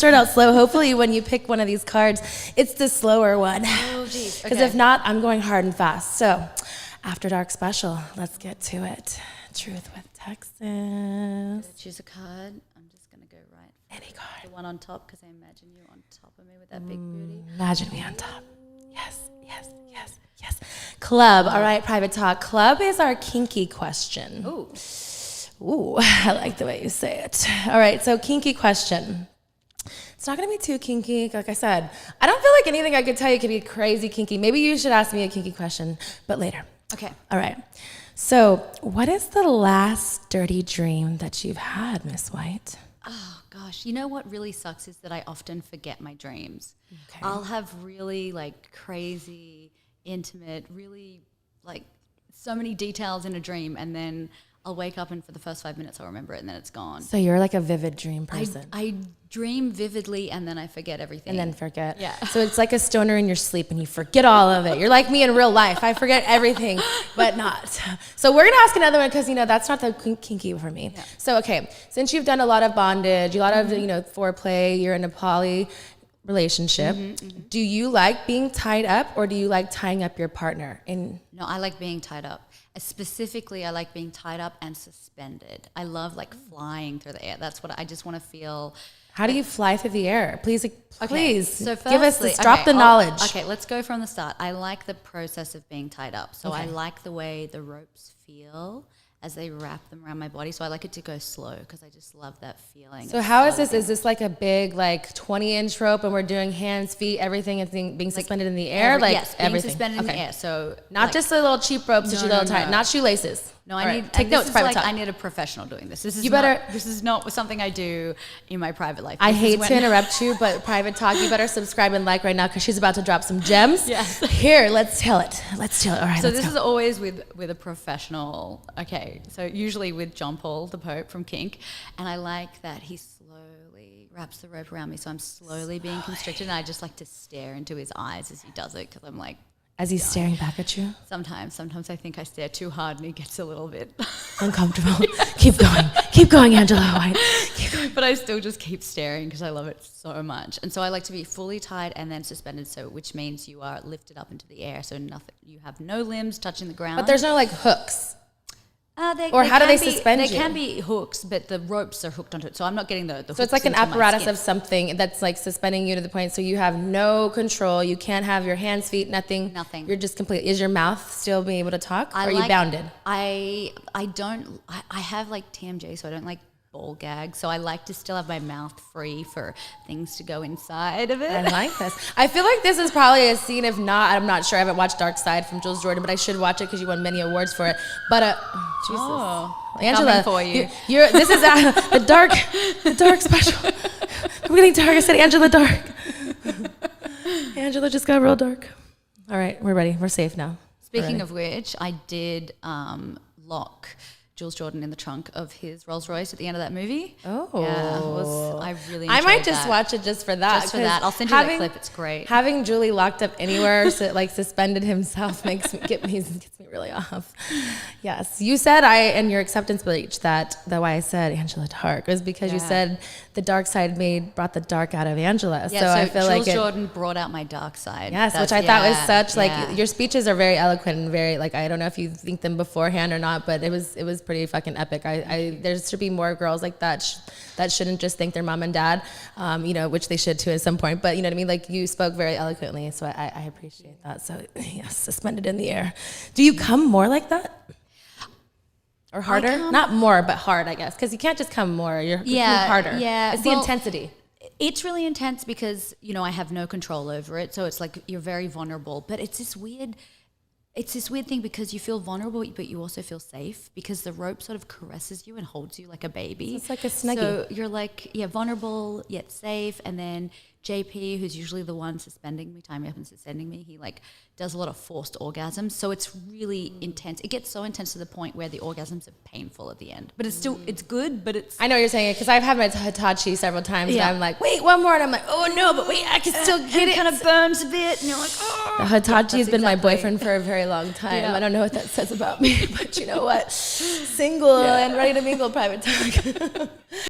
start out slow. Hopefully when you pick one of these cards, it's the slower one. Oh, geez. Because if not, I'm going hard and fast. So, After Dark special, let's get to it. Truth with Texas. Choose a card. I'm just going to go right. Any card. The one on top, because I imagine you on top of me with that big booty. Imagine me on top. Yes, yes, yes, yes. Club. All right, private talk. Club is our kinky question. Ooh, I like the way you say it. All right, so kinky question. It's not going to be too kinky. Like I said, I don't feel like anything I could tell you could be crazy kinky. Maybe you should ask me a kinky question, but later. Okay. All right. So what is the last dirty dream that you've had, Miss White? Oh, gosh. You know what really sucks is that I often forget my dreams. Okay. I'll have really, like, crazy, intimate, really, like, so many details in a dream, and then I'll wake up and for the first 5 minutes I'll remember it and then it's gone. So you're like a vivid dream person. I dream vividly and then I forget everything. And then forget. Yeah. So it's like a stoner in your sleep and you forget all of it. You're like me in real life. I forget everything, but not. So we're going to ask another one because, that's not the kinky for me. Yeah. So, okay, since you've done a lot of bondage, a lot of, foreplay, you're in a poly relationship, do you like being tied up or do you like tying up your partner? No, I like being tied up. Specifically, I like being tied up and suspended. I love flying through the air. That's what I just want to feel. How do you fly through the air? Please, So give us this. Drop the knowledge. Okay, let's go from the start. I like the process of being tied up. So I like the way the ropes feel as they wrap them around my body. So I like it to go slow because I just love that feeling. So how is this? Is this like a big 20-inch rope and we're doing hands, feet, everything is being suspended in the air? Yes, being everything. suspended in the air. So not just the little cheap ropes that you little tie, not shoelaces. No, Take notes, private talk. I need a professional doing this. This is not something I do in my private life. I hate to interrupt you, but private talk, you better subscribe and like right now because she's about to drop some gems. Yes. Here, let's tell it. All right, so this is always with a professional. Okay, so usually with John Paul, the Pope from Kink, and I like that he slowly wraps the rope around me, so I'm slowly being constricted, and I just like to stare into his eyes as he does it because I'm like, as he's staring back at you? Sometimes I think I stare too hard and he gets a little bit uncomfortable. Keep going, Angela White. But I still just keep staring because I love it so much. And so I like to be fully tied and then suspended, which means you are lifted up into the air, so you have no limbs touching the ground. But there's no hooks. How do they suspend you? There can be hooks, but the ropes are hooked onto it. So I'm not getting the hooks. So it's like an apparatus of something that's suspending you to the point so you have no control. You can't have your hands, feet, nothing. Nothing. You're just complete. Is your mouth still being able to talk? Or are you bounded? I have TMJ, so I don't like ball gag, so I like to still have my mouth free for things to go inside of it. I like this. I feel like this is probably a scene. If not, I'm not sure. I haven't watched Dark Side from Jules Jordan, but I should watch it because you won many awards for it. But Jesus, Angela, for you. This is the dark special. I'm getting dark. I said Angela Dark. Angela just got real dark. All right, we're ready. We're safe now. Speaking of which, I did lock Jules Jordan in the trunk of his Rolls Royce at the end of that movie. Oh. Yeah, I really enjoyed I might just watch it just for that. Just for that. I'll send you that clip. It's great. Having Julie locked up anywhere, suspended himself gets me really off. Yes. You said in your acceptance speech that why I said Angela Dark was because you said the dark side brought the dark out of Angela. Yeah, so I feel Jules Jordan brought out my dark side. Yes, which I thought was such your speeches are very eloquent and very I don't know if you think them beforehand or not, but it was pretty fucking epic. There should be more girls like that that shouldn't just thank their mom and dad, which they should too at some point. But you know what I mean? You spoke very eloquently, so I appreciate that. So yes, suspended in the air. Do you come more like that? Or harder? Not more, but hard, I guess. Because you can't just come more. You're harder. Yeah. It's the intensity. It's really intense because, I have no control over it. So it's you're very vulnerable. But it's this weird thing because you feel vulnerable, but you also feel safe because the rope sort of caresses you and holds you like a baby. So it's like a snuggie. So you're vulnerable yet safe. And then JP, who's usually the one suspending me, tying me up and suspending me, he does a lot of forced orgasms. So it's really intense. It gets so intense to the point where the orgasms are painful at the end. But it's good, but it's... I know what you're saying, because I've had my Hitachi several times, and I'm like, wait, one more, and I'm like, oh no, but wait, I can still get it. It kind of burns a bit, and you're like, oh. The Hitachi has been my boyfriend for a very long time. Yeah. I don't know what that says about me, but you know what? Single and ready to mingle, private talk.